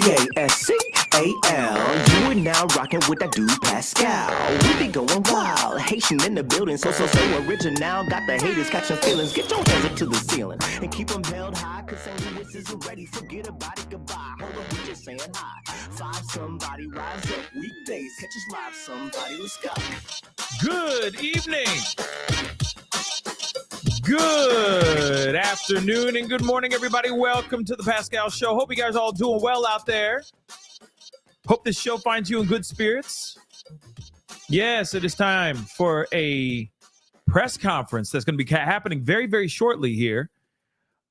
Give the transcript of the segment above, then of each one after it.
Pascal. You are now rocking with that dude Pascal. We be going wild, Haitian in the building, so original. Got the haters catching feelings. Get your hands up to the ceiling and keep them held high, cause St. Louis isn't ready. Forget about it, goodbye. Hold on, we just saying hi. Five somebody rise up weekdays. Catch us live, somebody. Let's go. Good evening. Good afternoon and good morning, everybody. Welcome to the Pascal Show. Hope you guys are all doing well out there. Hope this show finds you in good spirits. Yes, it is time for a press conference that's going to be happening very, very shortly here.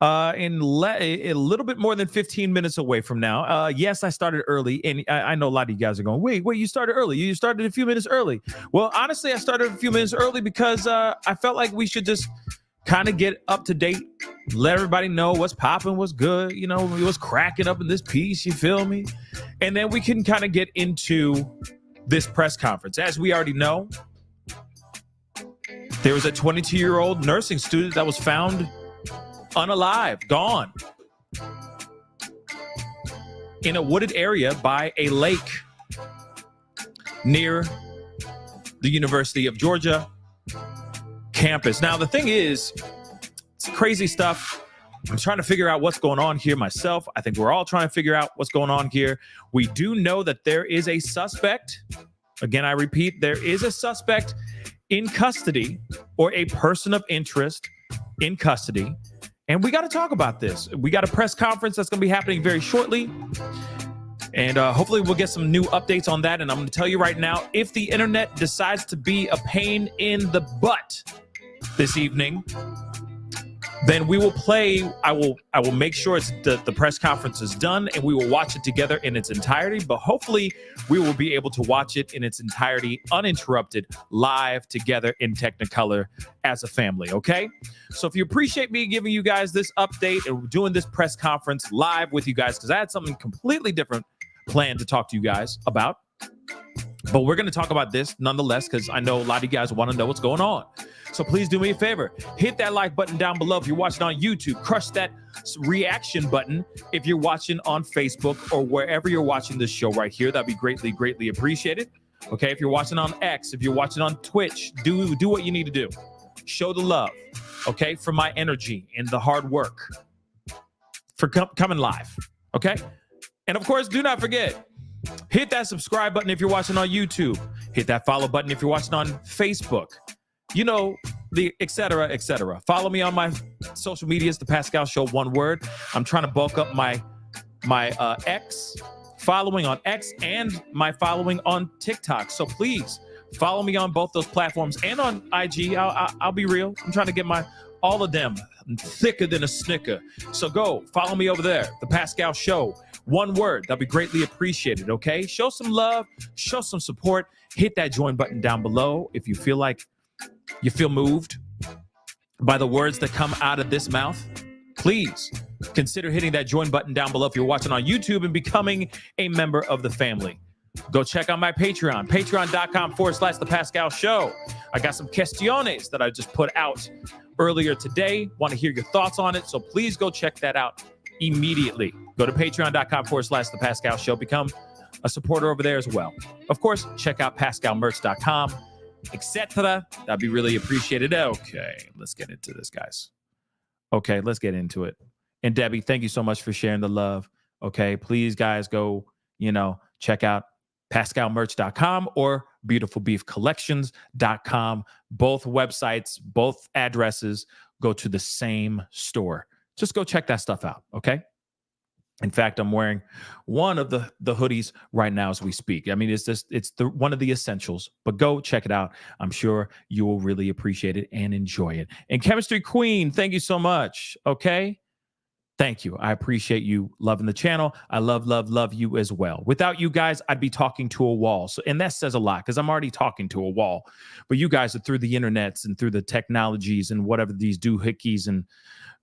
In a little bit more than 15 minutes away from now. Yes, I started early, and I know a lot of you guys are going, wait, you started early. You started a few minutes early. Well, honestly, I started a few minutes early because I felt like we should just kind of get up to date, let everybody know what's popping, what's good, you know, what's cracking up in this piece, you feel me? And then we can kind of get into this press conference. As we already know, there was a 22-year-old nursing student that was found unalive, gone, in a wooded area by a lake near the University of Georgia campus. Now, the thing is, it's crazy stuff. I'm trying to figure out what's going on here myself. I think we're all trying to figure out what's going on here. We do know that there is a suspect. Again, I repeat, there is a suspect in custody, or a person of interest in custody. And we got to talk about this. We got a press conference that's going to be happening very shortly. And hopefully we'll get some new updates on that. And I'm going to tell you right now, if the internet decides to be a pain in the butt this evening, then we will play. I will make sure the press conference is done and we will watch it together in its entirety. But hopefully we will be able to watch it in its entirety, uninterrupted, live together in Technicolor as a family. Okay. So if you appreciate me giving you guys this update and doing this press conference live with you guys, because I had something completely different planned to talk to you guys about. But we're going to talk about this nonetheless, because I know a lot of you guys want to know what's going on. So please do me a favor. Hit that like button down below if you're watching on YouTube. Crush that reaction button if you're watching on Facebook or wherever you're watching this show right here. That'd be greatly, greatly appreciated. Okay, if you're watching on X, if you're watching on Twitch, do what you need to do. Show the love, okay, for my energy and the hard work for coming live, okay? And of course, do not forget, hit that subscribe button if you're watching on YouTube. Hit that follow button if you're watching on Facebook. You know, the et cetera, et cetera. Follow me on my social medias, The Pascal Show, one word. I'm trying to bulk up my X, following on X, and my following on TikTok. So please follow me on both those platforms and on IG. I'll be real. I'm trying to get all of them thicker than a Snicker. So go follow me over there, The Pascal Show. One word. That'll be greatly appreciated, okay? Show some love, show some support. Hit that join button down below if you feel like you feel moved by the words that come out of this mouth. Please consider hitting that join button down below if you're watching on YouTube and becoming a member of the family. Go check out my Patreon, patreon.com/The Pascal Show. I got some questiones that I just put out earlier today. Want to hear your thoughts on it, so please go check that out immediately. Go to patreon.com/The Pascal Show. Become a supporter over there as well. Of course, check out pascalmerch.com, etc. That'd be really appreciated. Okay, let's get into this, guys. Okay, let's get into it. And Debbie, thank you so much for sharing the love. Okay, please, guys, go, check out pascalmerch.com or beautifulbeefcollections.com. Both websites, both addresses go to the same store. Just go check that stuff out, okay? In fact, I'm wearing one of the hoodies right now as we speak. I mean, it's one of the essentials, but go check it out. I'm sure you will really appreciate it and enjoy it. And Chemistry Queen, thank you so much, okay? Thank you. I appreciate you loving the channel. I love you as well. Without you guys, I'd be talking to a wall. And that says a lot because I'm already talking to a wall. But you guys are through the internets and through the technologies and whatever these doohickeys and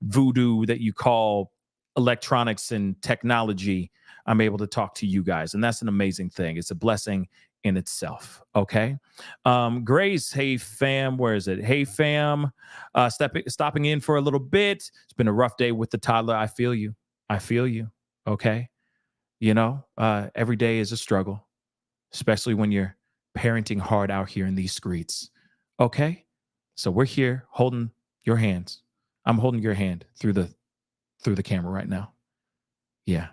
voodoo that you call electronics and technology, I'm able to talk to you guys. And that's an amazing thing. It's a blessing in itself. Okay. Grace, hey fam, where is it? Hey fam, stopping in for a little bit. It's been a rough day with the toddler. I feel you. Okay. Every day is a struggle, especially when you're parenting hard out here in these streets. Okay? So we're here holding your hands. I'm holding your hand through the camera right now. Yeah,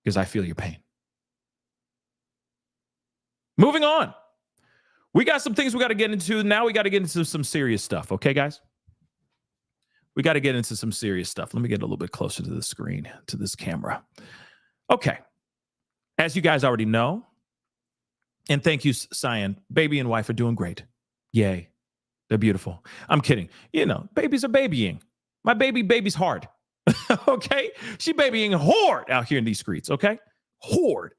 because I feel your pain. Moving on. We got some things we got to get into. Now we got to get into some serious stuff. Okay, guys? We got to get into some serious stuff. Let me get a little bit closer to the screen, to this camera. Okay. As you guys already know, and thank you, Cyan, baby and wife are doing great. Yay. They're beautiful. I'm kidding. Babies are babying. My baby's hard. Okay? She babying hard out here in these streets. Okay? Hard.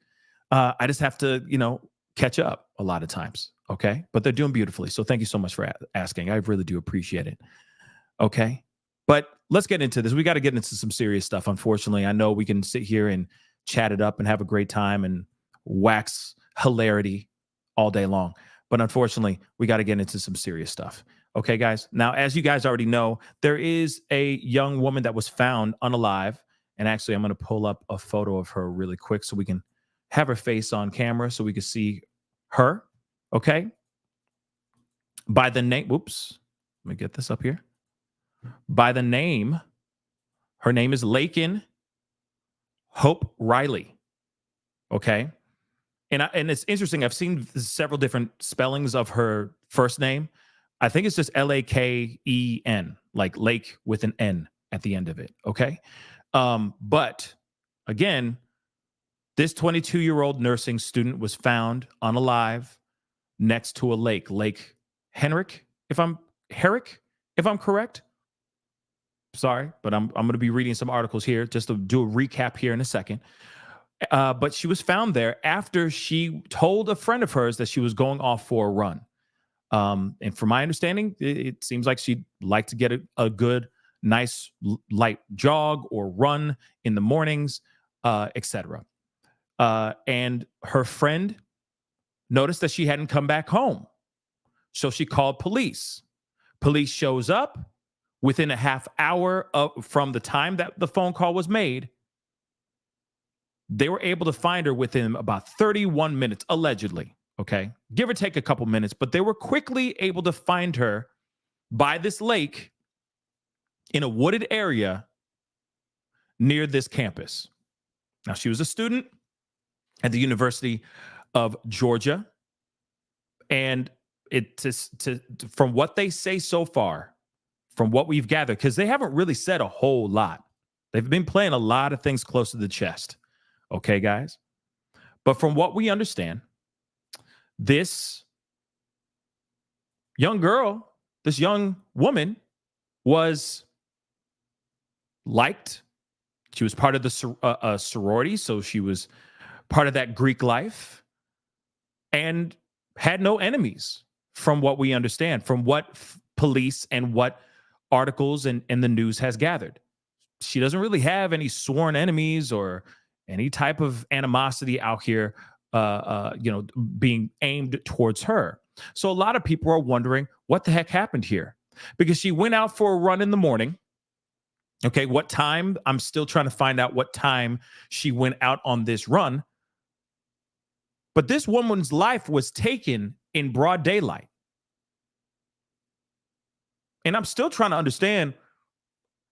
I just have to, catch up a lot of times. Okay? But they're doing beautifully. So thank you so much for asking. I really do appreciate it. Okay? But let's get into this. We got to get into some serious stuff. Unfortunately, I know we can sit here and chat it up and have a great time and wax hilarity all day long. But unfortunately, we got to get into some serious stuff. Okay, guys? Now, as you guys already know, there is a young woman that was found unalive. And actually, I'm going to pull up a photo of her really quick so we can have her face on camera so we can see her. Okay? By the name, whoops. Let me get this up here. By the name, her name is Laken Hope Riley. Okay? And it's interesting. I've seen several different spellings of her first name. I think it's just Laken, like lake with an N at the end of it. Okay. But again, this 22-year-old nursing student was found unalive next to a lake, Lake Herrick, if I'm correct. Sorry, but I'm going to be reading some articles here just to do a recap here in a second. But she was found there after she told a friend of hers that she was going off for a run. And from my understanding, it seems like she'd like to get a good, nice, light jog or run in the mornings, etc. And her friend noticed that she hadn't come back home. So she called police. Police shows up within a half hour from the time that the phone call was made. They were able to find her within about 31 minutes, allegedly. Okay. Give or take a couple minutes, but they were quickly able to find her by this lake in a wooded area near this campus. Now, she was a student at the University of Georgia. And from what they say so far, from what we've gathered, because they haven't really said a whole lot. They've been playing a lot of things close to the chest. Okay, guys? But from what we understand, this young girl, this young woman was liked. She was part of the sorority, so she was part of that Greek life and had no enemies from what we understand, from what police and what articles and the news has gathered. She doesn't really have any sworn enemies or any type of animosity out here, being aimed towards her. So a lot of people are wondering what the heck happened here, because she went out for a run in the morning. Okay, what time? I'm still trying to find out what time she went out on this run. But this woman's life was taken in broad daylight. And I'm still trying to understand,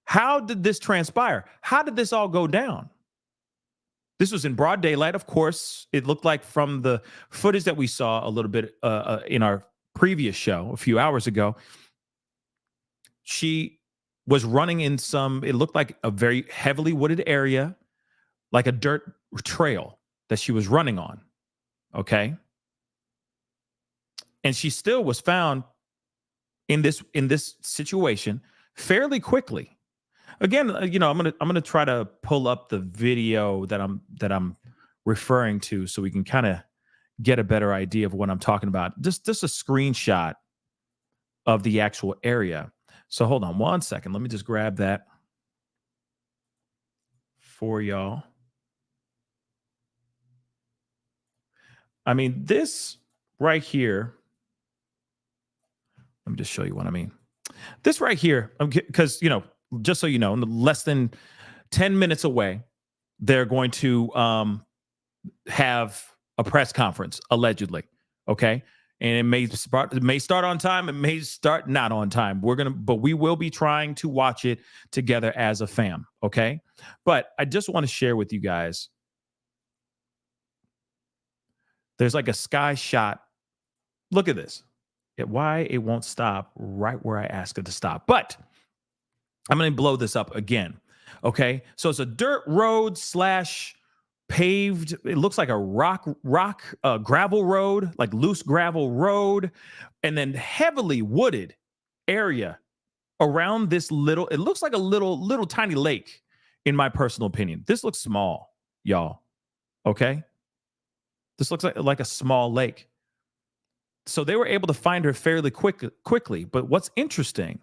how did this transpire? How did this all go down? This was in broad daylight. Of course, it looked like from the footage that we saw a little bit in our previous show a few hours ago, she was running in it looked like a very heavily wooded area, like a dirt trail that she was running on. Okay. And she still was found in this situation fairly quickly. Again, I'm gonna try to pull up the video that I'm referring to so we can kind of get a better idea of what I'm talking about. Just a screenshot of the actual area. So hold on one second. Let me just grab that for y'all. I mean, this right here. Let me just show you what I mean. This right here, because, just so you know, less than 10 minutes away, they're going to have a press conference, allegedly. Okay. And it may start on time, it may start not on time. But we will be trying to watch it together as a fam. Okay. But I just want to share with you guys. There's like a sky shot. Look at this. Why it won't stop right where I ask it to stop. But I'm going to blow this up again. Okay. So it's a dirt road / paved. It looks like a gravel road, like loose gravel road, and then heavily wooded area around this it looks like a little tiny lake, in my personal opinion. This looks small, y'all. Okay. This looks like a small lake. So they were able to find her fairly quickly. But what's interesting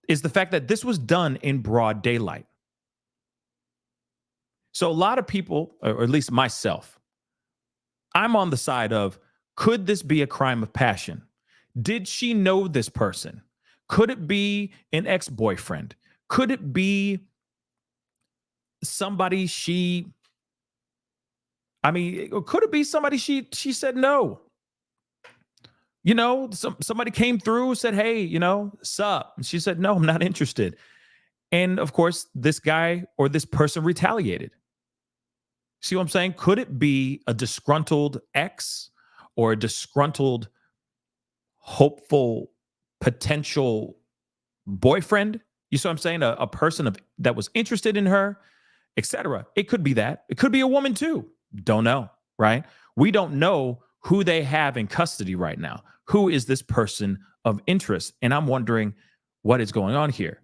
is the fact that this was done in broad daylight. So a lot of people, or at least myself, I'm on the side of, could this be a crime of passion? Did she know this person? Could it be an ex-boyfriend? Could it be somebody could it be somebody she said no? You know, somebody came through, said, hey, sup? And she said, no, I'm not interested. And of course, this guy or this person retaliated. See what I'm saying? Could it be a disgruntled ex or a disgruntled, hopeful, potential boyfriend? You see what I'm saying? A person that was interested in her, etc. It could be that. It could be a woman too. Don't know, right? We don't know who they have in custody right now. Who is this person of interest? And I'm wondering what is going on here.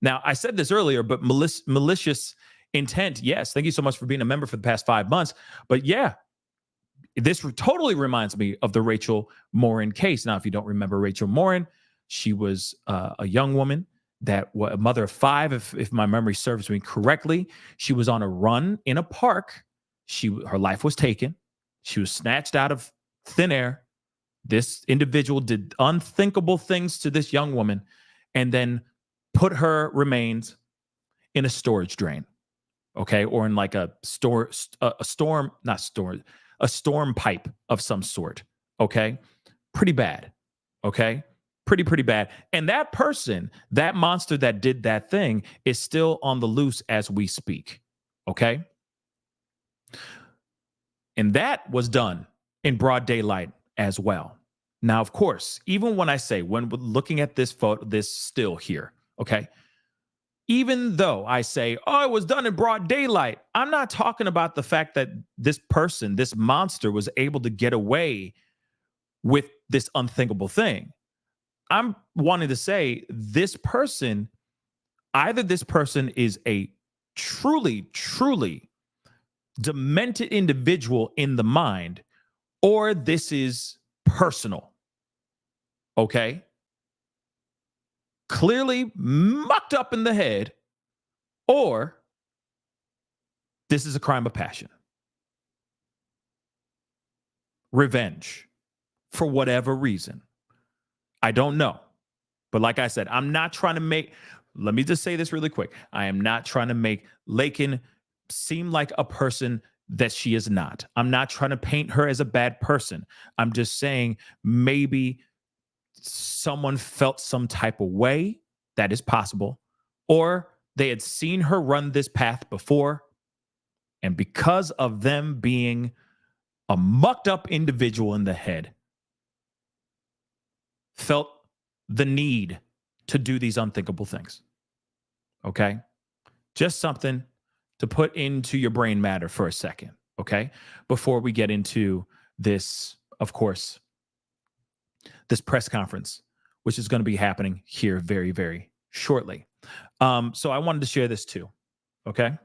Now, I said this earlier, but malicious intent, yes. Thank you so much for being a member for the past 5 months. But yeah, this totally reminds me of the Rachel Morin case. Now, if you don't remember Rachel Morin, she was a young woman that was a mother of 5, if my memory serves me correctly. She was on a run in a park. Her life was taken. She was snatched out of thin air. This individual did unthinkable things to this young woman and then put her remains in a storage drain. Okay. Or in like a storm pipe of some sort. Okay. Pretty bad. Okay. Pretty bad. And that person, that monster that did that thing, is still on the loose as we speak. Okay. And that was done in broad daylight as well. Now, of course, even when we're looking at this photo, this still here, okay, even though I say, oh, it was done in broad daylight, I'm not talking about the fact that this person, this monster, was able to get away with this unthinkable thing. I'm wanting to say either this person is a truly demented individual in the mind, or this is personal. Okay? Clearly mucked up in the head, or this is a crime of passion. Revenge for whatever reason. I don't know. But like I said, let me just say this really quick. I am not trying to make Laken seem like a person that she is not. I'm not trying to paint her as a bad person. I'm just saying maybe someone felt some type of way. That is possible. Or they had seen her run this path before, and because of them being a mucked up individual in the head, felt the need to do these unthinkable things. Okay? Just something to put into your brain matter for a second, okay? Before we get into this, of course, this press conference, which is going to be happening here very, very shortly. So I wanted to share this too, okay?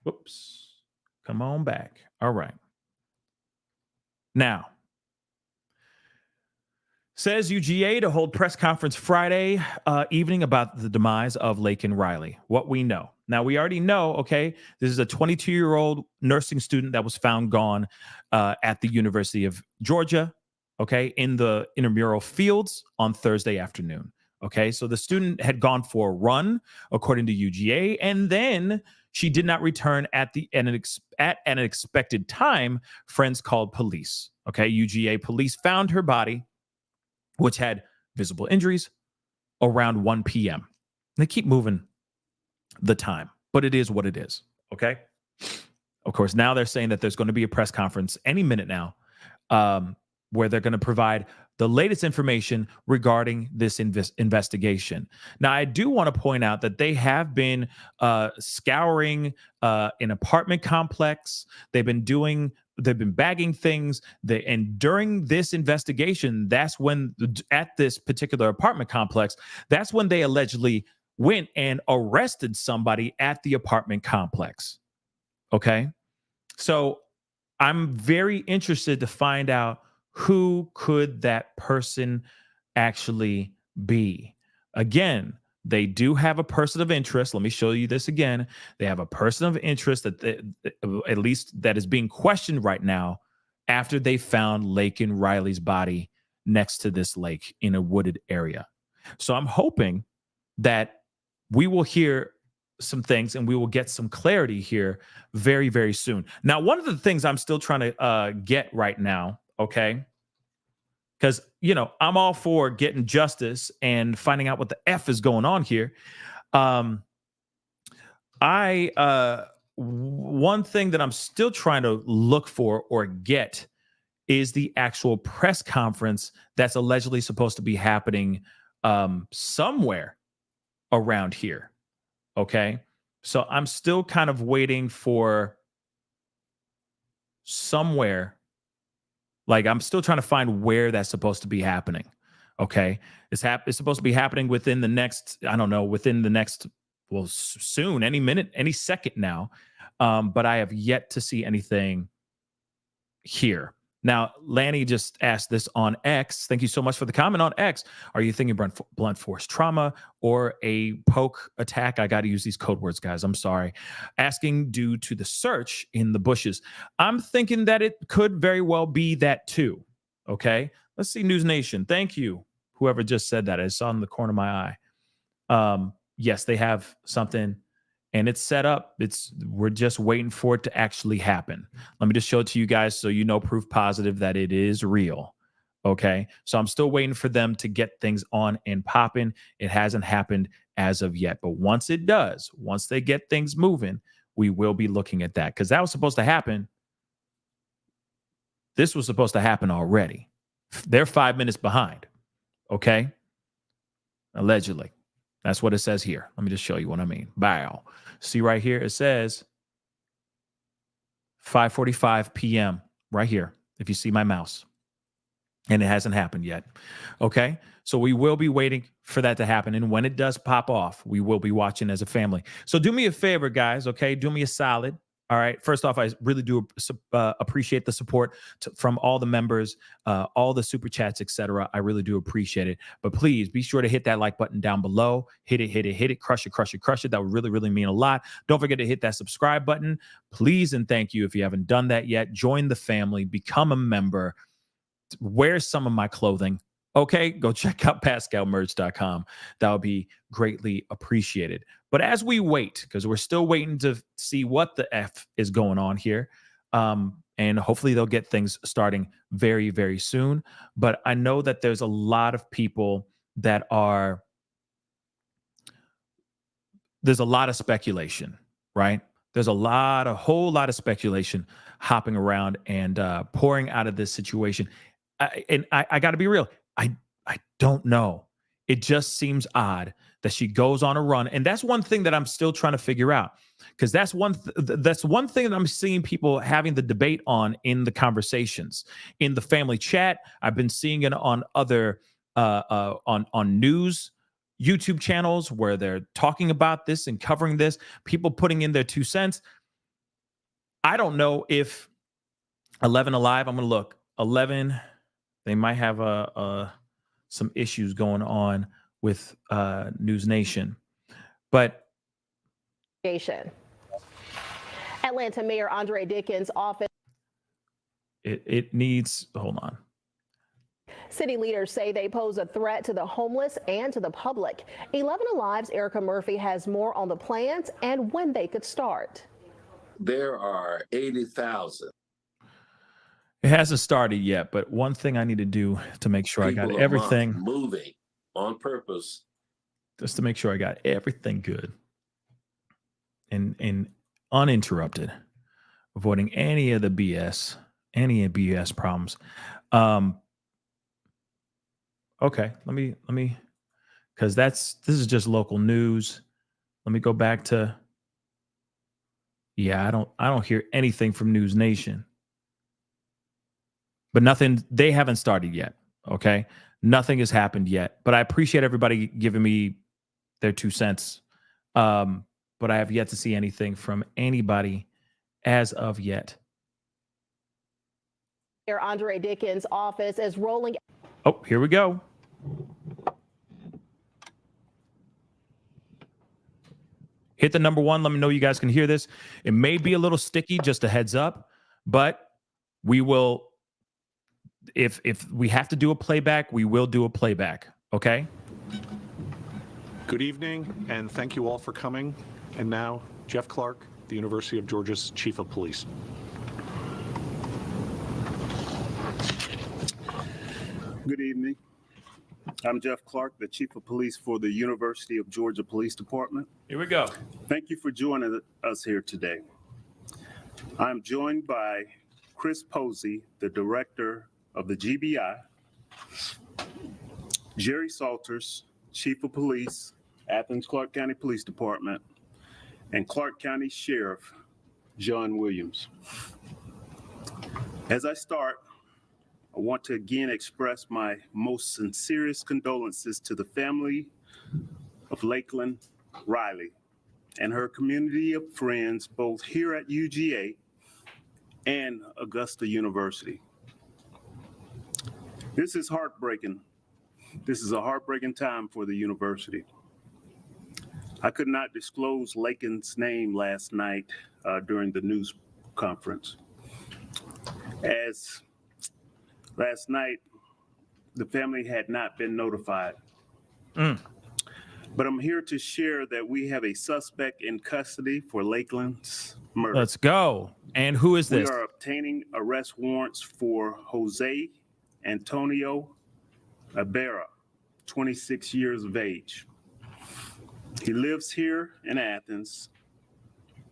Whoops. Come on back. All right. Now, says UGA to hold press conference Friday evening about the demise of Laken Riley. What we know. Now, we already know, okay, this is a 22-year-old nursing student that was found gone at the University of Georgia, okay, in the intramural fields on Thursday afternoon. Okay, so the student had gone for a run, according to UGA, and then she did not return at an expected time. Friends called police. Okay, UGA police found her body, which had visible injuries, around 1 p.m. They keep moving the time, but it is what it is. Okay. Of course, now they're saying that there's going to be a press conference any minute now, where they're going to provide the latest information regarding this investigation. Now, I do want to point out that they have been scouring an apartment complex. They've been bagging things. And during this investigation, that's when, at this particular apartment complex, that's when they allegedly went and arrested somebody at the apartment complex. Okay. So I'm very interested to find out who could that person actually be. Again, they do have a person of interest. Let me show you this again. They have a person of interest at least that is being questioned right now after they found Laken Riley's body next to this lake in a wooded area. So I'm hoping that we will hear some things and we will get some clarity here very, very soon. Now, one of the things I'm still trying to get right now, okay, because, I'm all for getting justice and finding out what the F is going on here. One thing that I'm still trying to look for or get is the actual press conference that's allegedly supposed to be happening somewhere around here. Okay. So I'm still kind of waiting for somewhere. Like, I'm still trying to find where that's supposed to be happening. Okay. It's supposed to be happening within the next, soon, any minute, any second now. But I have yet to see anything here. Now, Lanny just asked this on X. Thank you so much for the comment on X. Are you thinking blunt force trauma or a poke attack? I got to use these code words, guys. I'm sorry. Asking due to the search in the bushes. I'm thinking that it could very well be that too. Okay. Let's see. News Nation. Thank you. Whoever just said that. I saw in the corner of my eye. Yes, they have something. And it's set up. We're just waiting for it to actually happen. Let me just show it to you guys so you know proof positive that it is real. Okay. So I'm still waiting for them to get things on and popping. It hasn't happened as of yet. But once it does, once they get things moving, we will be looking at that, because that was supposed to happen. This was supposed to happen already. They're 5 minutes behind. Okay. Allegedly. That's what it says here. Let me just show you what I mean. Bow. See right here, it says 5:45 p.m. right here, if you see my mouse. And it hasn't happened yet. Okay? So we will be waiting for that to happen. And when it does pop off, we will be watching as a family. So do me a favor, guys, okay? Do me a solid. All right. First off, I really do appreciate the support from all the members, all the super chats, etc. I really do appreciate it. But please be sure to hit that like button down below. Hit it. Crush it. That would really, really mean a lot. Don't forget to hit that subscribe button. Please and thank you if you haven't done that yet. Join the family. Become a member. Wear some of my clothing. Okay, go check out PascalMerch.com. That would be greatly appreciated. But as we wait, because we're still waiting to see what the F is going on here, and hopefully they'll get things starting very, very soon. But I know that there's a lot of people that there's a lot of speculation, right? There's a whole lot of speculation hopping around and pouring out of this situation. I got to be real. I don't know. It just seems odd that she goes on a run. And that's one thing that I'm still trying to figure out, because that's one thing that I'm seeing people having the debate on in the conversations in the family chat. I've been seeing it on other on news YouTube channels where they're talking about this and covering this, people putting in their 2 cents. I don't know if 11 Alive, I'm going to look. 11, they might have some issues going on with News Nation. But Atlanta Mayor Andre Dickens' office. It needs, hold on. City leaders say they pose a threat to the homeless and to the public. 11 Alive's Erica Murphy has more on the plans and when they could start. There are 80,000. It hasn't started yet, but one thing I need to do to make sure I got people a everything month moving on purpose. just to make sure I got everything good and uninterrupted, avoiding any of the BS, any BS problems. Okay, let me, because this is just local news. Let me go back to, yeah, I don't hear anything from News Nation. But nothing, they haven't started yet. Okay. Nothing has happened yet. But I appreciate everybody giving me their 2 cents. But I have yet to see anything from anybody as of yet. Mayor Andre Dickens' office is rolling. Oh, here we go. Hit the number 1. Let me know you guys can hear this. It may be a little sticky, just a heads up, but we will. If we have to do a playback, we will do a playback. Okay. Good evening, and thank you all for coming. And now, Jeff Clark, the University of Georgia's Chief of Police. Good evening. I'm Jeff Clark, the Chief of Police for the University of Georgia Police Department. Here we go. Thank you for joining us here today. I'm joined by Chris Posey, the Director of the GBI, Jerry Salters, Chief of Police, Athens Clarke County Police Department, and Clarke County Sheriff John Williams. As I start, I want to again express my most sincerest condolences to the family of Laken Riley and her community of friends, both here at UGA and Augusta University. This is heartbreaking. This is a heartbreaking time for the university. I could not disclose Laken's name last night during the news conference, as last night the family had not been notified. But I'm here to share that we have a suspect in custody for Laken's murder. Let's go. And who is this? We are obtaining arrest warrants for Jose Antonio Ibarra, 26 years of age. He lives here in Athens,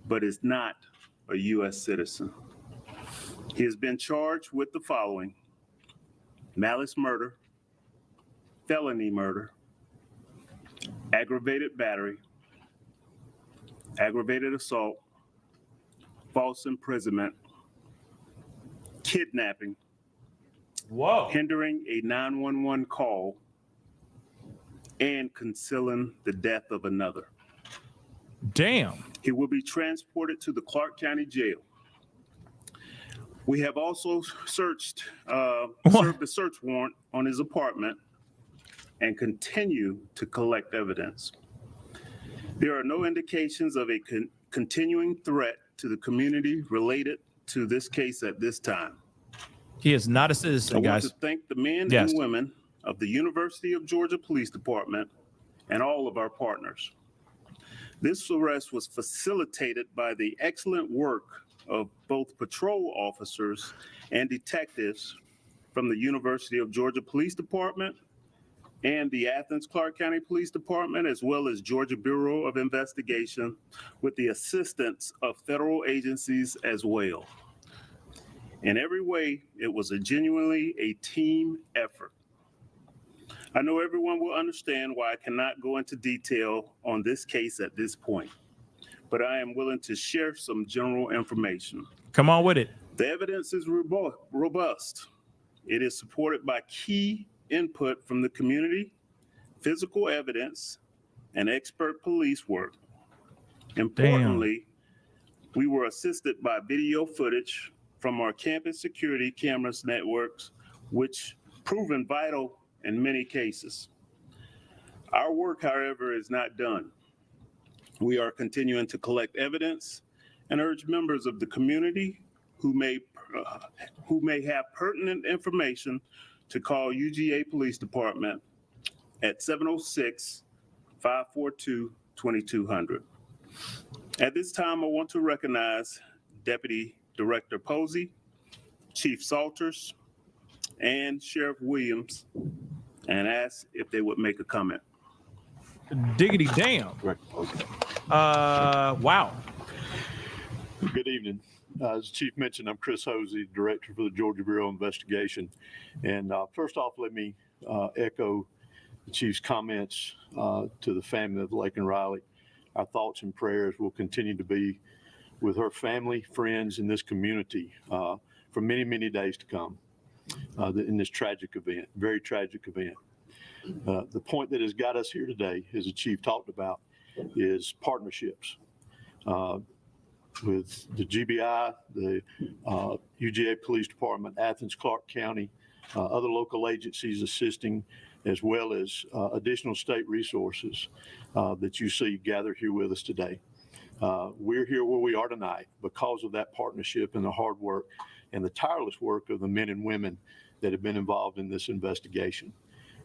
but is not a U.S. citizen. He has been charged with the following: malice murder, felony murder, aggravated battery, aggravated assault, false imprisonment, kidnapping, hindering a 911 call, and concealing the death of another. Damn. He will be transported to the Clarke County Jail. We have also served a search warrant on his apartment and continue to collect evidence. There are no indications of a continuing threat to the community related to this case at this time. He is not a citizen, guys. I want to thank the men and women of the University of Georgia Police Department and all of our partners. This arrest was facilitated by the excellent work of both patrol officers and detectives from the University of Georgia Police Department and the Athens Clarke County Police Department, as well as Georgia Bureau of Investigation, with the assistance of federal agencies as well. In every way, it was genuinely a team effort. I know everyone will understand why I cannot go into detail on this case at this point, but I am willing to share some general information. Come on with it. The evidence is robust. It is supported by key input from the community, physical evidence, and expert police work. Importantly, we were assisted by video footage from our campus security cameras networks, which proven vital in many cases. Our work, however, is not done. We are continuing to collect evidence and urge members of the community who may have pertinent information to call UGA Police Department at 706-542-2200. At this time, I want to recognize Deputy Director Posey, Chief Salters, and Sheriff Williams, and ask if they would make a comment. Diggity damn. Wow. Good evening. As the Chief mentioned, I'm Chris Hosey, Director for the Georgia Bureau of Investigation. And first off, let me echo the Chief's comments to the family of Laken Riley. Our thoughts and prayers will continue to be with her family, friends, and this community for many, many days to come in this tragic event, very tragic event. The point that has got us here today, as the Chief talked about, is partnerships with the GBI, the UGA Police Department, Athens, Clarke County, other local agencies assisting, as well as additional state resources that you see gathered here with us today. We're here where we are tonight because of that partnership and the hard work and the tireless work of the men and women that have been involved in this investigation.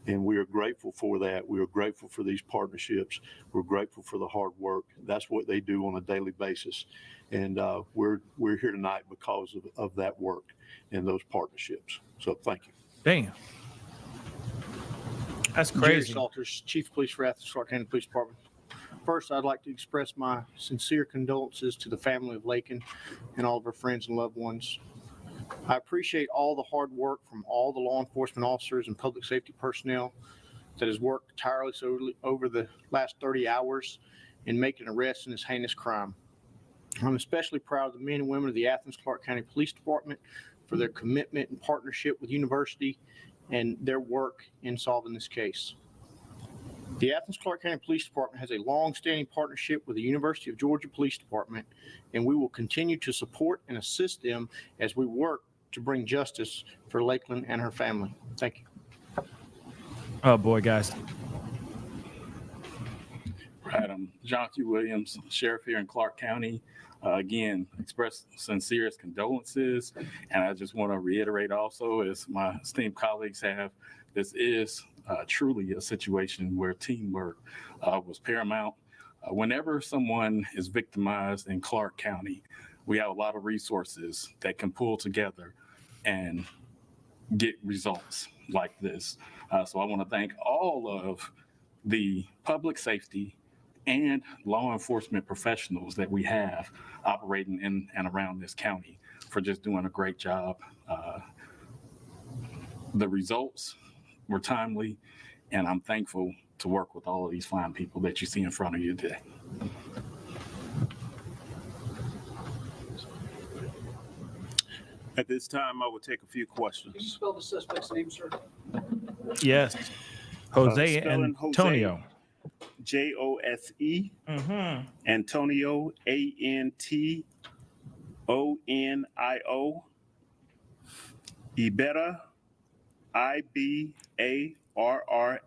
And we are grateful for that. We are grateful for these partnerships. We're grateful for the hard work. That's what they do on a daily basis. And we're here tonight because of that work and those partnerships. So thank you. Damn. That's Jerry crazy. Salters, Chief of Police for Athens, Clarke County Police Department. First, I'd like to express my sincere condolences to the family of Laken and all of her friends and loved ones. I appreciate all the hard work from all the law enforcement officers and public safety personnel that has worked tirelessly over the last 30 hours in making arrests in this heinous crime. I'm especially proud of the men and women of the Athens Clarke County Police Department for their commitment and partnership with university and their work in solving this case. The Athens Clarke County Police Department has a long-standing partnership with the University of Georgia Police Department, and we will continue to support and assist them as we work to bring justice for Lakeland and her family. Thank you. Oh boy, guys. Right, I'm John Q. Williams, Sheriff here in Clarke County. Again, express sincerest condolences, and I just want to reiterate also, as my esteemed colleagues have, this is truly a situation where teamwork was paramount. Whenever someone is victimized in Clarke County, we have a lot of resources that can pull together and get results like this. So I want to thank all of the public safety and law enforcement professionals that we have operating in and around this county for just doing a great job. The results were timely, and I'm thankful to work with all of these fine people that you see in front of you today. At this time, I will take a few questions. Can you spell the suspect's name, sir? Yes. Jose Spelling Antonio. Jose, Antonio, Antonio, Ibarra, Ibarra.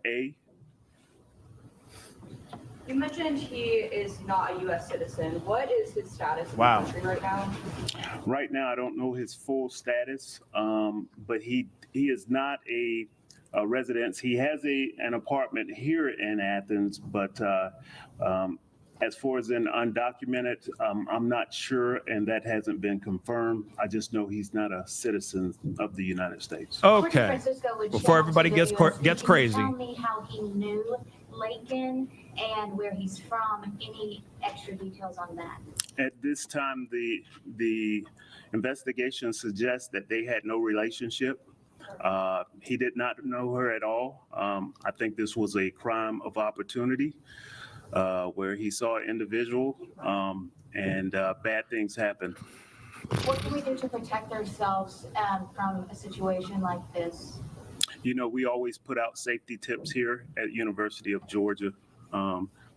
You mentioned he is not a U.S. citizen. What is his status in the country right now? Right now, I don't know his full status, but he is not a resident. He has an apartment here in Athens, but as far as an undocumented, I'm not sure, and that hasn't been confirmed. I just know he's not a citizen of the United States. Okay. Before everybody gets crazy. Tell me how he knew Laken and where he's from. Any extra details on that? At this time, the investigation suggests that they had no relationship. He did not know her at all. I think this was a crime of opportunity where he saw an individual and bad things happen. What can we do to protect ourselves from a situation like this? You know, we always put out safety tips here at University of Georgia.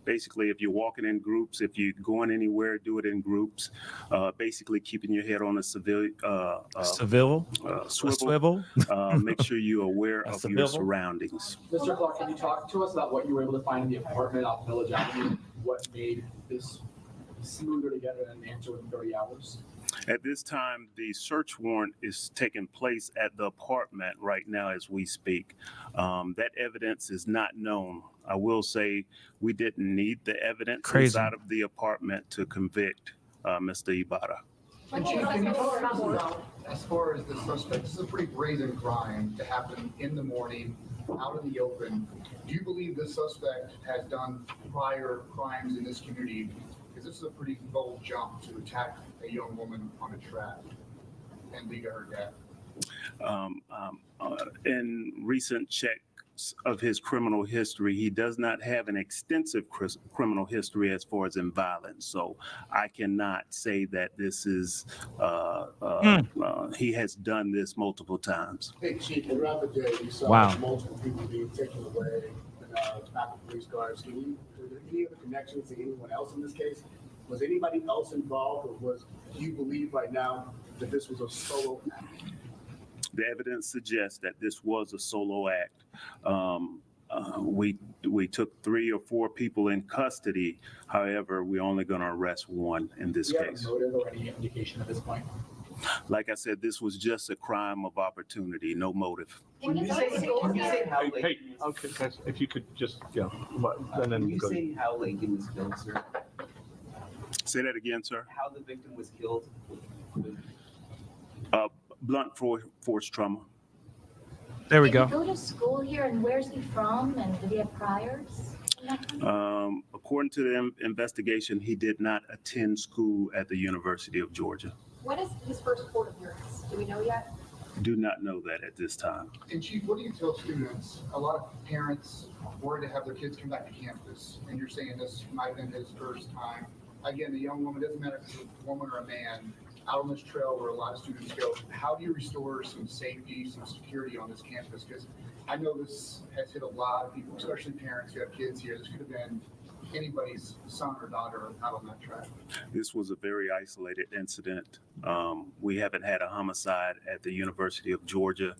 Basically, if you're walking in groups, if you're going anywhere, do it in groups. Basically, keeping your head on a swivel. Make sure you're aware of your surroundings. Mr. Clark, can you talk to us about what you were able to find in the apartment off Village Avenue? What made this smoother together and answer within 30 hours? At this time, the search warrant is taking place at the apartment right now as we speak. That evidence is not known. I will say we didn't need the evidence inside of the apartment to convict Mr. Ibarra. And Chief, can you talk to us about, as far as the suspect, this is a pretty brazen crime to happen in the morning, out in the open. Do you believe this suspect has done prior crimes in this community? Because this is a pretty bold jump to attack a young woman on a track and lead to her death. In recent checks of his criminal history, he does not have an extensive criminal history as far as in violence. So I cannot say that this is, he has done this multiple times. Hey, Chief, throughout the day, you saw multiple people being taken away and back with police cars. Were there any other connections to anyone else in this case? Was anybody else involved, or do you believe right now that this was a solo act? The evidence suggests that this was a solo act. We took 3 or 4 people in custody. However, we're only going to arrest one in this case. Do you have a motive or any indication at this point? Like I said, this was just a crime of opportunity, no motive. When you say how Hey, okay, guys, if you could just, and then Can you say how Laken was killed, sir? Say that again, sir. How the victim was killed? Blunt force trauma. There we Did go. he go to school here, and where's he from, and did he have priors? According to the investigation, he did not attend school at the University of Georgia. When is his first court appearance? Do we know yet? Do not know that at this time. And Chief, what do you tell students? A lot of parents worried to have their kids come back to campus, and you're saying this might have been his first time. Again, a young woman, doesn't matter if it's a woman or a man, out on this trail where a lot of students go. How do you restore some safety, some security on this campus? Because I know this has hit a lot of people, especially parents who have kids here. This could have been anybody's son or daughter out on that track. This was a very isolated incident. We haven't had a homicide at the University of Georgia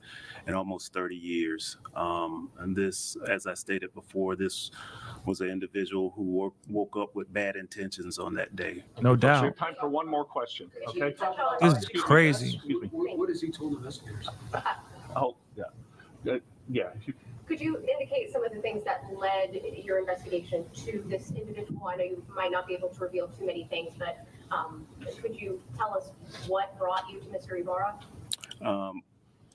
in almost 30 years. And this, as I stated before, this was an individual who woke up with bad intentions on that day. No we doubt. have time for one more question, okay? This is crazy. Excuse me. What has he told investigators? Oh, yeah. Yeah. Could you indicate some of the things that led your investigation to this individual? I know you might not be able to reveal too many things, but could you tell us what brought you to Mr. Ibarra?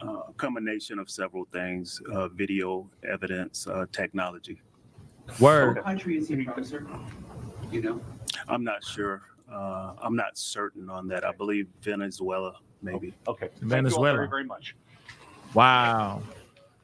A combination of several things, video evidence, technology. Word. What country is he from, sir? You know? I'm not sure. I'm not certain on that. I believe Venezuela, maybe. Okay. Venezuela. Thank you all very, very much. Wow.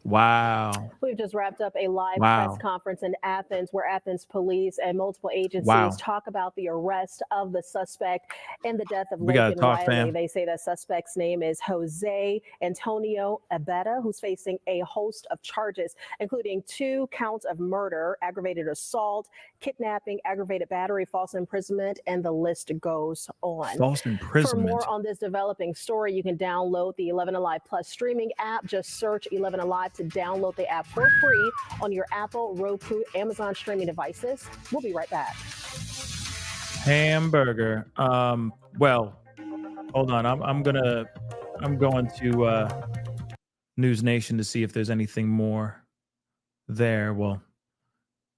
Wow. We've just wrapped up a live Wow. press conference in Athens where Athens police and multiple agencies Wow. talk about the arrest of the suspect and the death of We gotta Laken talk, Riley. fam. They say that suspect's name is Jose Antonio Abeta, who's facing a host of charges, including 2 counts of murder, aggravated assault, kidnapping, aggravated battery, false imprisonment, and the list goes on. False For imprisonment. more on this developing story, you can download the 11 Alive Plus streaming app. Just search 11 Alive to download the app for free on your Apple, Roku, Amazon streaming devices. We'll be right back. Hamburger. Well, hold on. I'm going to News Nation to see if there's anything more there. Well,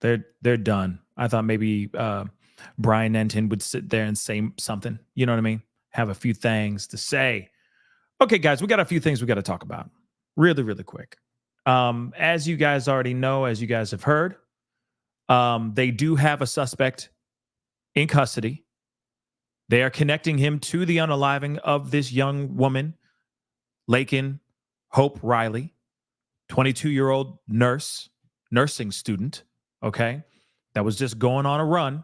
they're done. I thought maybe Brian Nenton would sit there and say something. You know what I mean? Have a few things to say. Okay, guys, we got a few things we got to talk about really, really quick. As you guys already know, as you guys have heard, they do have a suspect in custody. They are connecting him to the unaliving of this young woman, Laken Hope Riley, 22-year-old nursing student, okay, that was just going on a run.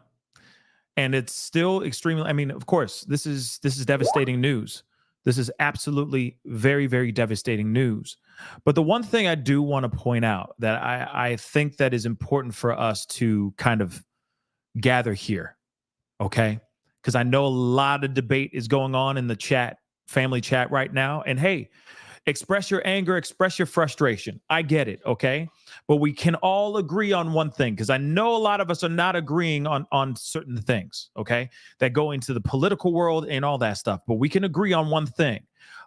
And it's still extremely, I mean, of course, this is devastating news. This is absolutely very, very devastating news. But the one thing I do want to point out that I think that is important for us to kind of gather here, okay? Because I know a lot of debate is going on in the chat, family chat right now. And hey, Express your anger, express your frustration. I get it, okay? But we can all agree on one thing, because I know a lot of us are not agreeing on certain things, okay, that go into the political world and all that stuff. But we can agree on one thing.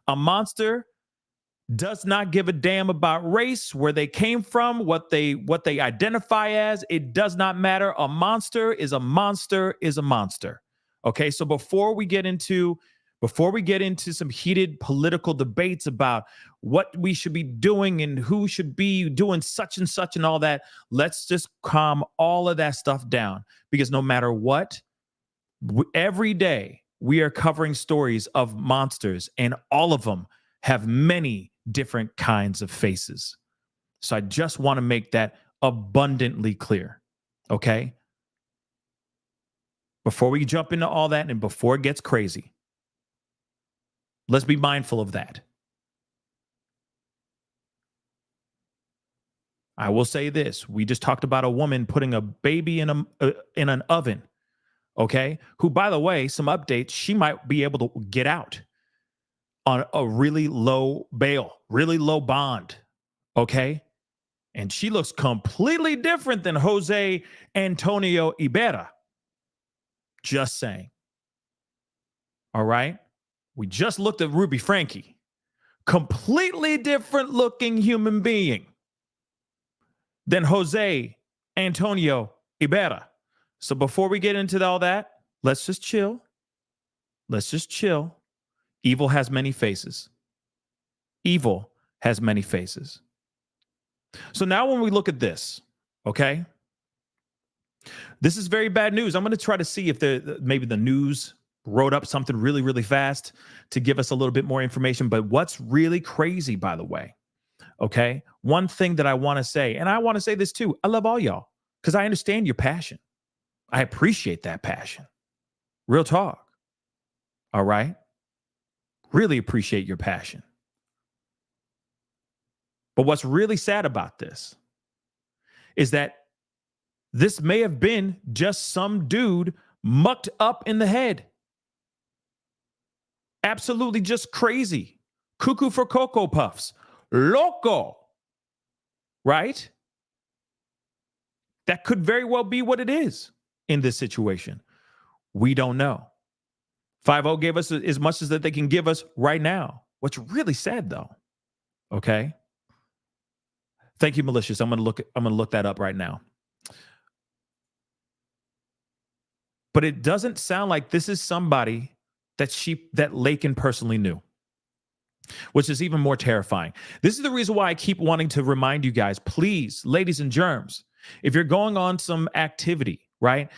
A monster does not give a damn about race, where they came from, what they identify as. It does not matter. A monster is a monster is a monster. Okay, so before we get into some heated political debates about what we should be doing and who should be doing such and such and all that, let's just calm all of that stuff down, because no matter what, every day we are covering stories of monsters, and all of them have many different kinds of faces. So I just want to make that abundantly clear, okay? Before we jump into all that and before it gets crazy, let's be mindful of that. I will say this. We just talked about a woman putting a baby in an oven, okay? Who, by the way, some updates, she might be able to get out on a really low bail, really low bond, okay? And she looks completely different than Jose Antonio Ibarra. Just saying. All right? We just looked at Ruby Frankie. Completely different looking human being than Jose Antonio Ibarra. So before we get into all that, let's just chill. Let's just chill. Evil has many faces. Evil has many faces. So now when we look at this, okay, this is very bad news. I'm going to try to see if maybe the news wrote up something really, really fast to give us a little bit more information. But what's really crazy, by the way, okay, one thing that I want to say, and I want to say this too, I love all y'all because I understand your passion. I appreciate that passion. Real talk. All right? Really appreciate your passion. But what's really sad about this is that this may have been just some dude mucked up in the head. Absolutely just crazy. Cuckoo for Cocoa Puffs. Loco. Right? That could very well be what it is in this situation. We don't know. 5-0 gave us as much as that they can give us right now. What's really sad, though, okay? Thank you, Malicious. I'm gonna look that up right now. But it doesn't sound like this is somebody that Laken personally knew, which is even more terrifying. This is the reason why I keep wanting to remind you guys, please, ladies and germs, if you're going on some activity, right?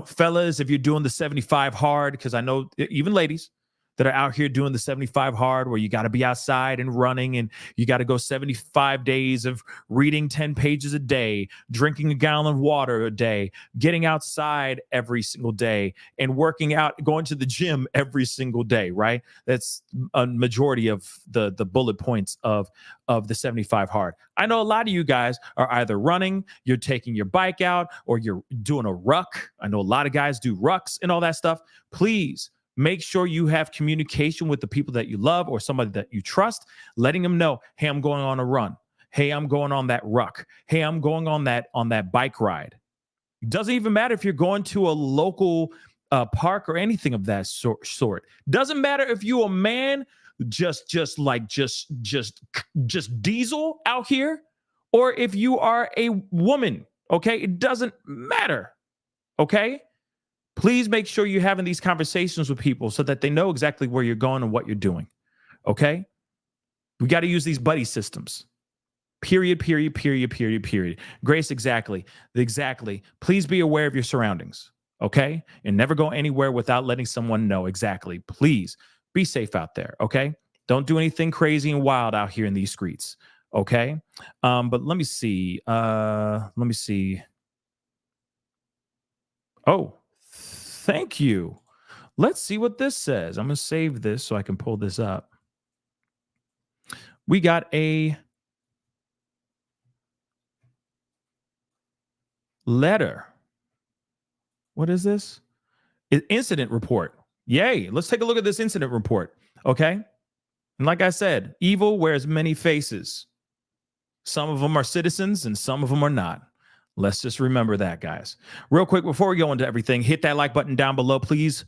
Fellas, if you're doing the 75 hard, because I know even ladies that are out here doing the 75 hard, where you got to be outside and running, and you got to go 75 days of reading 10 pages a day, drinking a gallon of water a day, getting outside every single day, and working out, going to the gym every single day, right? That's a majority of the bullet points of the 75 hard. I know a lot of you guys are either running, you're taking your bike out, or you're doing a ruck. I know a lot of guys do rucks and all that stuff. Please, make sure you have communication with the people that you love or somebody that you trust, letting them know, hey, I'm going on a run. Hey, I'm going on that ruck. Hey, I'm going on that bike ride. It doesn't even matter if you're going to a local park or anything of that sort. Doesn't matter if you're a man just diesel out here, or if you are a woman. Okay, it doesn't matter. Okay. Please make sure you're having these conversations with people so that they know exactly where you're going and what you're doing. Okay? We got to use these buddy systems. Period. Grace, exactly. Please be aware of your surroundings. Okay? And never go anywhere without letting someone know. Exactly. Please be safe out there. Okay? Don't do anything crazy and wild out here in these streets. Okay? But let me see. Oh, thank you. Let's see what this says. I'm going to save this so I can pull this up. We got a letter. What is this? Incident report. Yay. Let's take a look at this incident report. Okay. And like I said, evil wears many faces. Some of them are citizens and some of them are not. Let's just remember that, guys. Real quick, before we go into everything, hit that like button down below, please.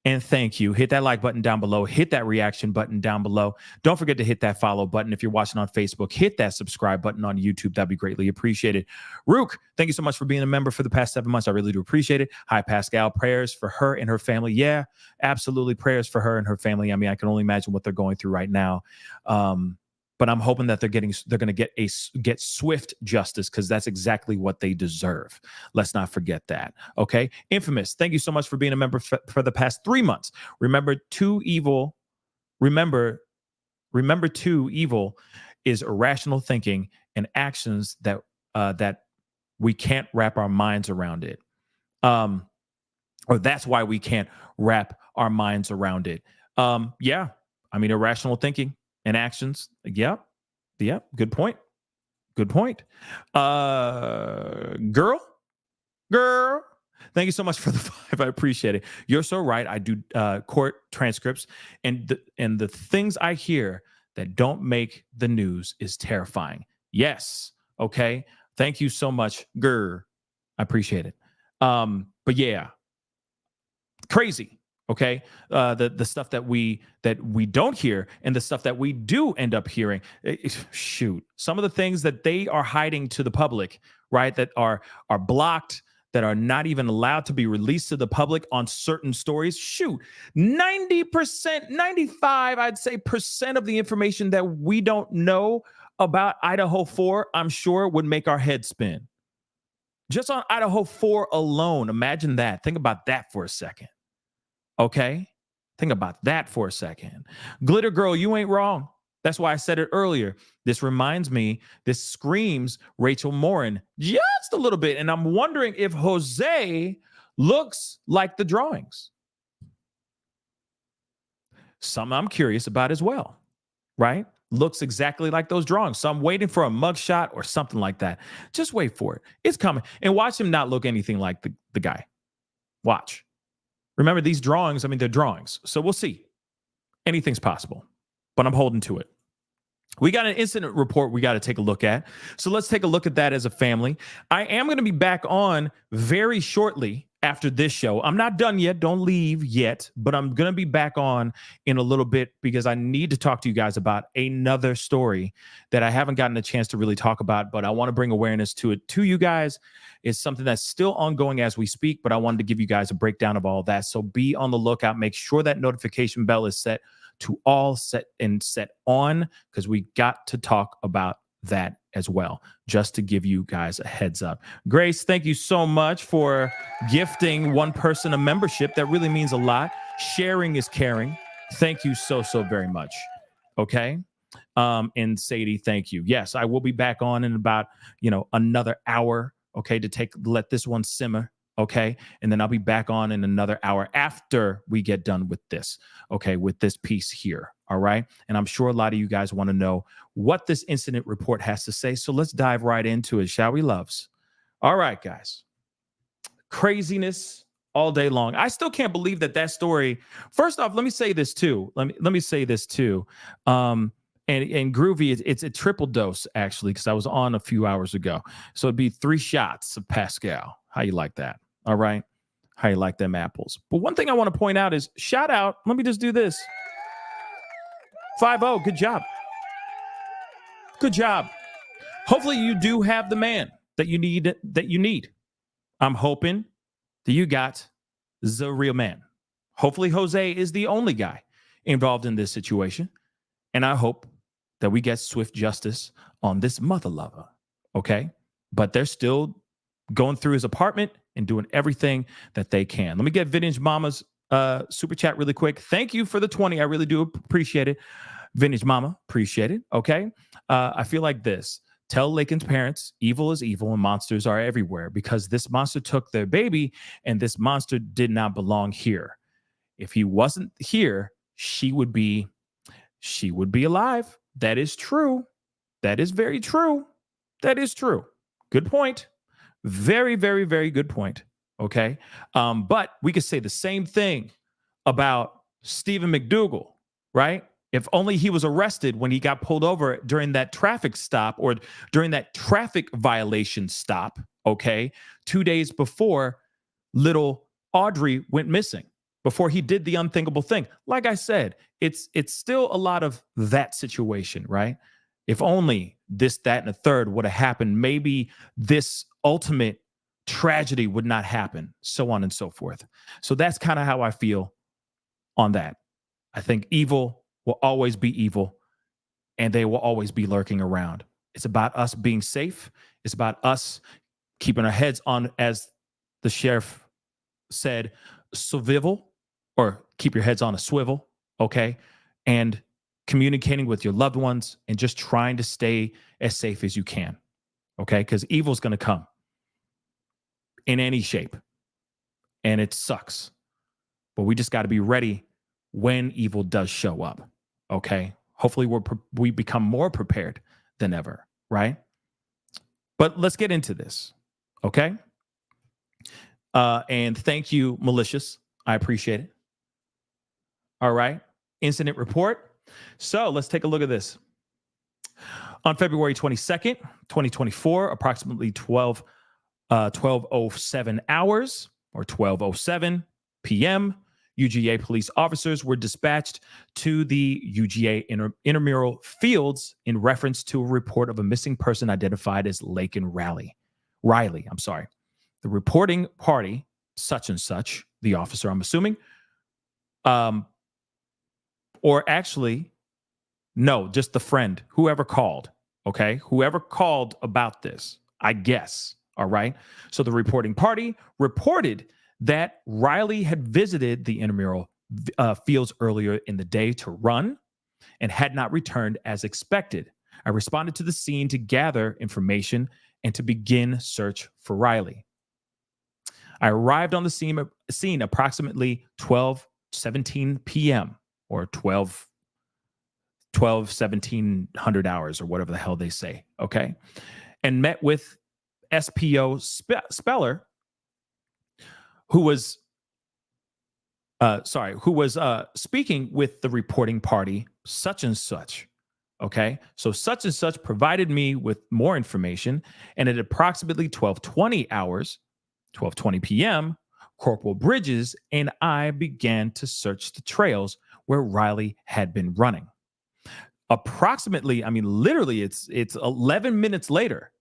And thank you. Hit that like button down below. Hit that reaction button down below. Don't forget to hit that follow button if you're watching on Facebook. Hit that subscribe button on YouTube. That'd be greatly appreciated. Rook, thank you so much for being a member for the past 7 months. I really do appreciate it. Hi, Pascal. Prayers for her and her family. Yeah, absolutely. Prayers for her and her family. I mean, I can only imagine what they're going through right now. But I'm hoping that they're going to get swift justice, because that's exactly what they deserve. Let's not forget that. Okay. Infamous, thank you so much for being a member for the past 3 months. Remember, too evil is irrational thinking and actions that we can't wrap our minds around it. Or that's why we can't wrap our minds around it. Yeah. I mean, irrational thinking and actions. Yep. Good point. Girl. Thank you so much for the 5. I appreciate it. You're so right. I do court transcripts, and the things I hear that don't make the news is terrifying. Yes. Okay. Thank you so much, I appreciate it. But yeah, crazy. Okay, the stuff that we don't hear and the stuff that we do end up hearing. Shoot, some of the things that they are hiding to the public, right? That are blocked, that are not even allowed to be released to the public on certain stories. Shoot, 90%, 95, I'd say % of the information that we don't know about Idaho 4, I'm sure would make our head spin. Just on Idaho 4 alone, imagine that. Think about that for a second. Okay, think about that for a second. Glitter Girl, you ain't wrong. That's why I said it earlier. This screams Rachel Morin just a little bit. And I'm wondering if Jose looks like the drawings. Some I'm curious about as well, right? Looks exactly like those drawings. So I'm waiting for a mugshot or something like that. Just wait for it. It's coming. And watch him not look anything like the guy. Watch. Remember, these drawings, I mean, they're drawings. So we'll see. Anything's possible, but I'm holding to it. We got an incident report we got to take a look at. So let's take a look at that as a family. I am going to be back on very shortly after this show. I'm not done yet. Don't leave yet, but I'm going to be back on in a little bit because I need to talk to you guys about another story that I haven't gotten a chance to really talk about, but I want to bring awareness to it to you guys. It's something that's still ongoing as we speak, but I wanted to give you guys a breakdown of all that. So be on the lookout. Make sure that notification bell is set to all set on, because we got to talk about that as well, just to give you guys a heads up. Grace, thank you so much for gifting one person a membership. That really means a lot. Sharing is caring. Thank you so very much. Okay. And Sadie, thank you. Yes, I will be back on in about, another hour. Okay. To let this one simmer. Okay. And then I'll be back on in another hour after we get done with this. Okay. With this piece here. All right. And I'm sure a lot of you guys want to know what this incident report has to say. So let's dive right into it, shall we, loves? All right, guys. Craziness all day long. I still can't believe that story. First off, let me say this too. Let me say this too. And Groovy, it's a triple dose, actually, because I was on a few hours ago. So it'd be 3 shots of Pascal. How you like that? All right. How you like them apples? But one thing I want to point out is shout out. Let me just do this. 5-0. Good job. Good job. Hopefully you do have the man that you need. I'm hoping that you got the real man. Hopefully Jose is the only guy involved in this situation. And I hope that we get swift justice on this mother lover. Okay. But they're still going through his apartment and doing everything that they can. Let me get Vintage Mama's super chat really quick. Thank you for the 20. I really do appreciate it. Vintage Mama, appreciate it. Okay. I feel like this. Tell Laken's parents evil is evil and monsters are everywhere, because this monster took their baby and this monster did not belong here. If he wasn't here, she would be alive. That is true. That is very true. That is true. Good point. Very, very, very good point. Okay. But we could say the same thing about Stephen McDougal, right? If only he was arrested when he got pulled over during that traffic stop or during that traffic violation stop, okay, 2 days before little Audrey went missing, before he did the unthinkable thing. Like I said, it's still a lot of that situation, right? If only this, that, and a third would have happened, maybe this ultimate tragedy would not happen, so on and so forth. So that's kind of how I feel on that. I think evil will always be evil, and they will always be lurking around. It's about us being safe. It's about us keeping our heads on, as the sheriff said, swivel, or keep your heads on a swivel, okay? And communicating with your loved ones and just trying to stay as safe as you can, okay? Because evil's going to come in any shape, and it sucks. But we just got to be ready when evil does show up, okay? Hopefully we become more prepared than ever, right? But let's get into this, okay? And thank you, Malicious. I appreciate it. All right. Incident report. So let's take a look at this. On February 22nd, 2024, approximately 12:07 hours or 12:07 p.m., UGA police officers were dispatched to the UGA intramural fields in reference to a report of a missing person identified as Laken Riley. The reporting party, such and such, the officer, I'm assuming, or actually, no, just the friend, whoever called, okay? Whoever called about this, I guess, all right? So the reporting party reported that Riley had visited the intramural fields earlier in the day to run and had not returned as expected. I responded to the scene to gather information and to begin search for Riley. I arrived on the scene approximately 12:17 p.m. or 1700 hours or whatever the hell they say, okay? And met with SPO Speller, who was speaking with the reporting party, such and such, okay? So such and such provided me with more information, and at approximately 12:20 p.m., Corporal Bridges and I began to search the trails where Riley had been running. Approximately, literally, it's 11 minutes later,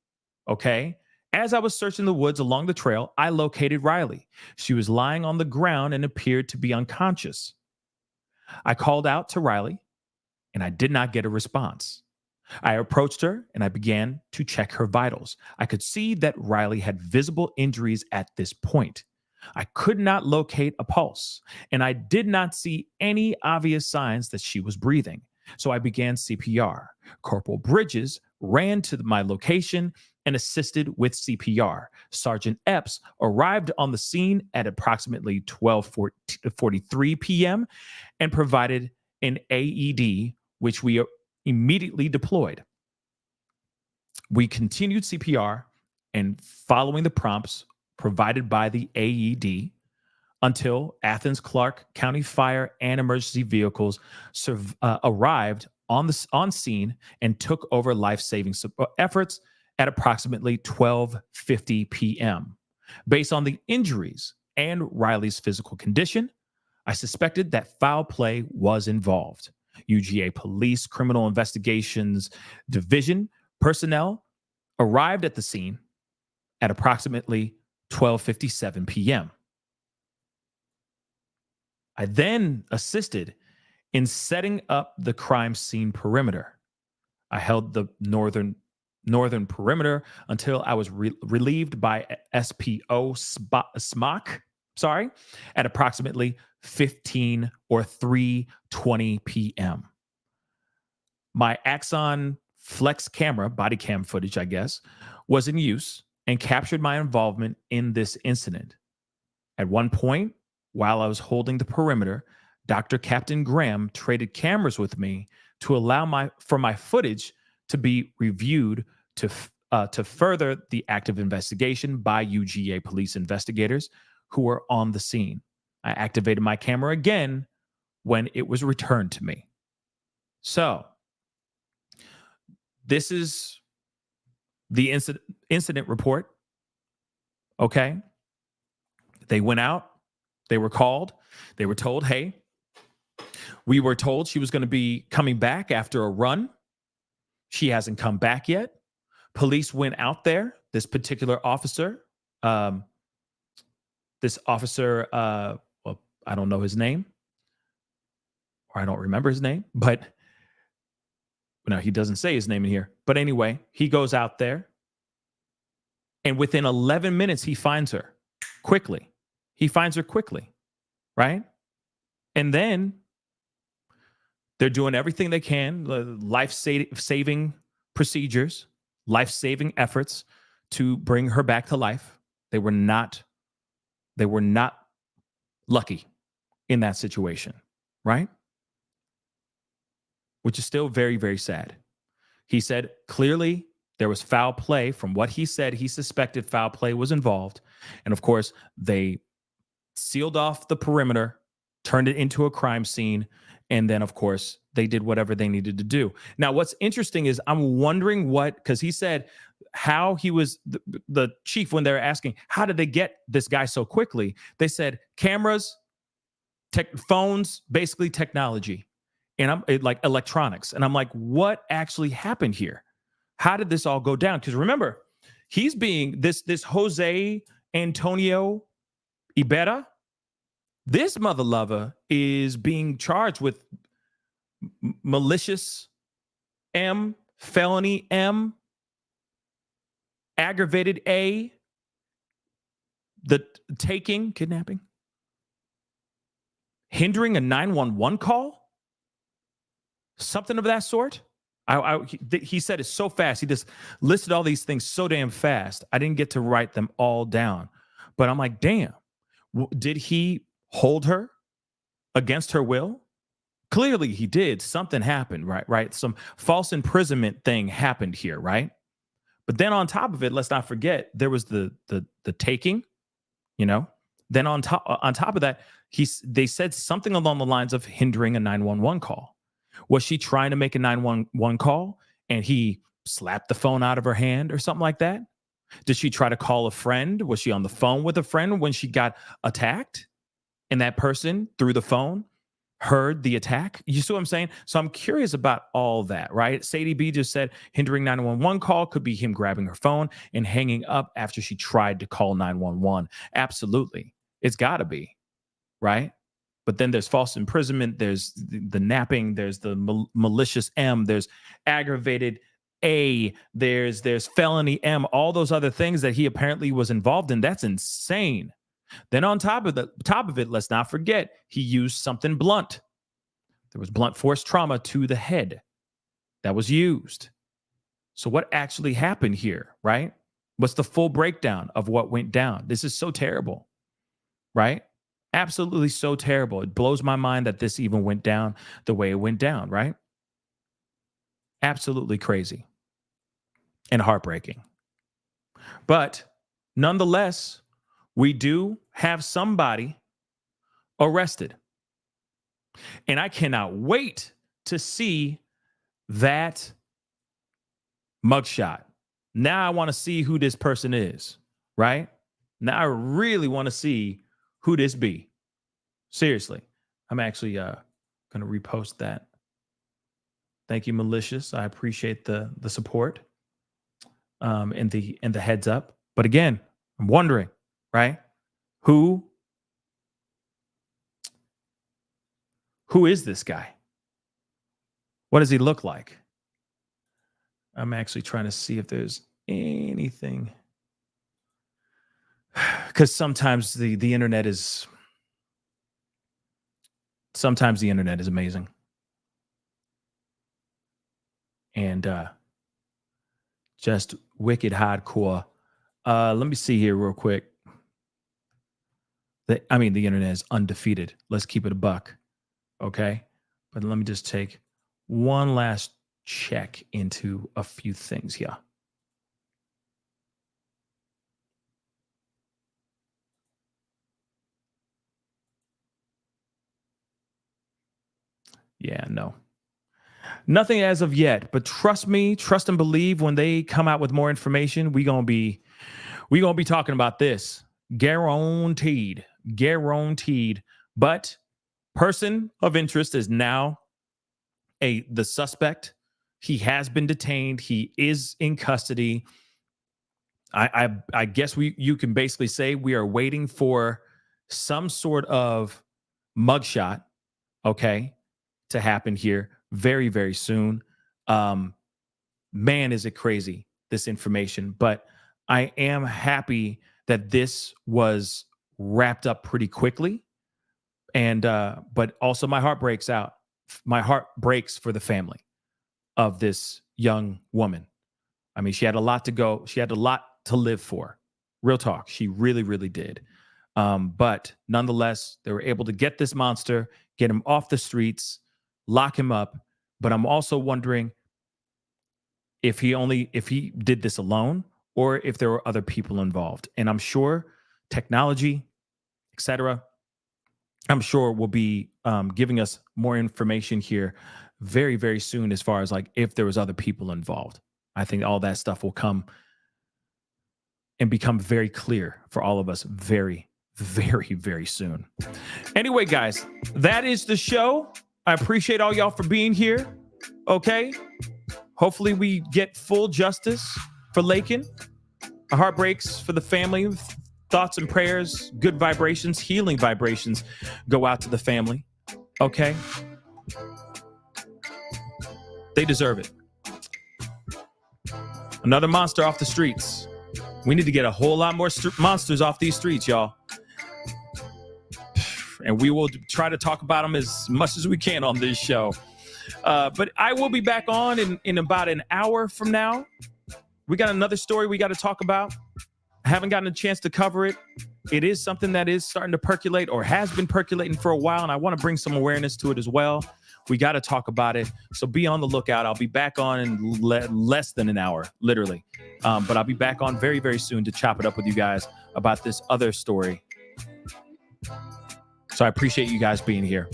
okay? As I was searching the woods along the trail, I located Riley. She was lying on the ground and appeared to be unconscious. I called out to Riley, and I did not get a response. I approached her, and I began to check her vitals. I could see that Riley had visible injuries at this point. I could not locate a pulse, and I did not see any obvious signs that she was breathing. So I began CPR. Corporal Bridges ran to my location and assisted with CPR. Sergeant Epps arrived on the scene at approximately 12:43 p.m. and provided an AED, which we immediately deployed. We continued CPR and following the prompts provided by the AED until Athens Clarke County Fire and emergency vehicles arrived on scene and took over life-saving efforts at approximately 12:50 p.m. Based on the injuries and Riley's physical condition, I suspected that foul play was involved. UGA Police Criminal Investigations Division personnel arrived at the scene at approximately 12:57 p.m. I then assisted in setting up the crime scene perimeter. I held the northern perimeter until I was relieved by SPO Smock, at approximately 15 or 3:20 p.m. My Axon Flex camera, body cam footage, I guess, was in use and captured my involvement in this incident. At one point, while I was holding the perimeter, Dr. Captain Graham traded cameras with me to allow for my footage to be reviewed to further the active investigation by UGA police investigators who were on the scene. I activated my camera again when it was returned to me. So this is the incident report. Okay. They went out. They were called. They were told, hey, we were told she was going to be coming back after a run. She hasn't come back yet. Police went out there. This particular officer, well, I don't know his name, or I don't remember his name, but no, he doesn't say his name in here. But anyway, he goes out there, and within 11 minutes, he finds her quickly. He finds her quickly, right? And then they're doing everything they can, life-saving procedures, life-saving efforts to bring her back to life. They were not lucky in that situation, right? Which is still very, very sad. He said clearly there was foul play. From what he said, he suspected foul play was involved. And of course, they sealed off the perimeter, turned it into a crime scene, and then, of course, they did whatever they needed to do. Now, what's interesting is I'm wondering because he said how he was the chief when they're asking, how did they get this guy so quickly? They said cameras, phones, basically technology, and like electronics. And I'm like, what actually happened here? How did this all go down? Because remember, he's being this Jose Antonio Ibarra. This mother lover is being charged with malicious M, felony M, aggravated A, the taking, kidnapping, hindering a 911 call, something of that sort. He said it so fast. He just listed all these things so damn fast. I didn't get to write them all down. But I'm like, damn, did he hold her against her will? Clearly he did. Something happened, right? Some false imprisonment thing happened here, right? But then on top of it, let's not forget, there was the taking, you know? Then on top of that, they said something along the lines of hindering a 911 call. Was she trying to make a 911 call and he slapped the phone out of her hand or something like that? Did she try to call a friend? Was she on the phone with a friend when she got attacked? And that person through the phone heard the attack? You see what I'm saying? So I'm curious about all that, right? Sadie B just said hindering 911 call could be him grabbing her phone and hanging up after she tried to call 911. Absolutely. It's got to be, right? But then there's false imprisonment, there's the napping, there's the malicious M, there's aggravated A, there's felony M, all those other things that he apparently was involved in. That's insane. Then on top of it, let's not forget, he used something blunt. There was blunt force trauma to the head that was used. So what actually happened here, right? What's the full breakdown of what went down? This is so terrible, right? Absolutely so terrible. It blows my mind that this even went down the way it went down, right? Absolutely crazy and heartbreaking. But nonetheless, we do have somebody arrested. And I cannot wait to see that mugshot. Now I want to see who this person is, right? Now I really want to see who this be. Seriously. I'm actually going to repost that. Thank you, Malicious. I appreciate the support and the heads up. But again, I'm wondering, right? Who is this guy? What does he look like? I'm actually trying to see if there's anything, because sometimes the internet is amazing. And just wicked hardcore. Let me see here real quick. The internet is undefeated. Let's keep it a buck. Okay? But let me just take one last check into a few things here. Yeah, no. Nothing as of yet, but trust me, trust and believe when they come out with more information, we gonna be talking about this. Guaranteed. But person of interest is now the suspect. He has been detained. He is in custody. I guess you can basically say we are waiting for some sort of mugshot, okay, to happen here very, very soon. Man, is it crazy, this information. But I am happy that this was wrapped up pretty quickly. And but also my heart breaks out. My heart breaks for the family of this young woman. I mean, she had a lot to go. She had a lot to live for. Real talk. She really, really did. But nonetheless, they were able to get this monster, get him off the streets, lock him up. But I'm also wondering if he did this alone or if there were other people involved. And I'm sure technology, etc., I'm sure will be giving us more information here very, very soon as far as like if there was other people involved. I think all that stuff will come and become very clear for all of us very, very, very soon. Anyway, guys, that is the show. I appreciate all y'all for being here. Okay. Hopefully we get full justice for Laken. Our heart breaks for the family. Thoughts and prayers, good vibrations, healing vibrations go out to the family. Okay. They deserve it. Another monster off the streets. We need to get a whole lot more monsters off these streets, y'all. And we will try to talk about them as much as we can on this show. But I will be back on in about an hour from now. We got another story we got to talk about. I haven't gotten a chance to cover it. It is something that is starting to percolate or has been percolating for a while, and I want to bring some awareness to it as well. We got to talk about it. So be on the lookout. I'll be back on in less than an hour, literally. But I'll be back on very, very soon to chop it up with you guys about this other story. So I appreciate you guys being here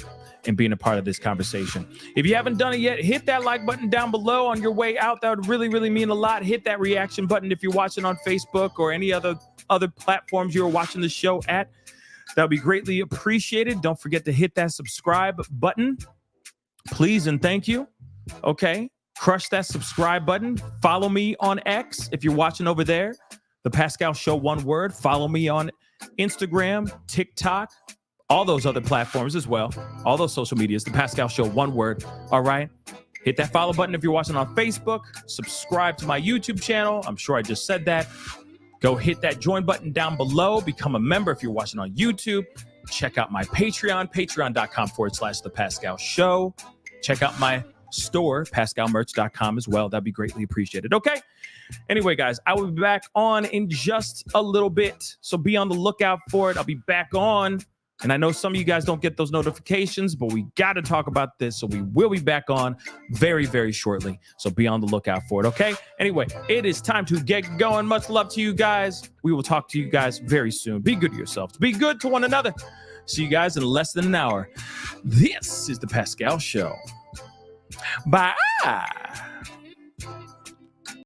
and being a part of this conversation. If you haven't done it yet, hit that like button down below on your way out. That would really, really mean a lot. Hit that reaction button if you're watching on Facebook or any other platforms you're watching the show at. That would be greatly appreciated. Don't forget to hit that subscribe button. Please and thank you. Okay. Crush that subscribe button. Follow me on X if you're watching over there. The Pascal Show, one word. Follow me on Instagram, TikTok, all those other platforms as well. All those social medias, The Pascal Show, one word. All right. Hit that follow button if you're watching on Facebook. Subscribe to my YouTube channel. I'm sure I just said that. Go hit that join button down below. Become a member if you're watching on YouTube. Check out my Patreon, patreon.com/The Pascal Show. Check out my store, pascalmerch.com as well. That'd be greatly appreciated. Okay. Anyway, guys, I will be back on in just a little bit. So be on the lookout for it. I'll be back on. And I know some of you guys don't get those notifications, but we got to talk about this. So we will be back on very, very shortly. So be on the lookout for it. Okay. Anyway, it is time to get going. Much love to you guys. We will talk to you guys very soon. Be good to yourselves. Be good to one another. See you guys in less than an hour. This is The Pascal Show. Bye.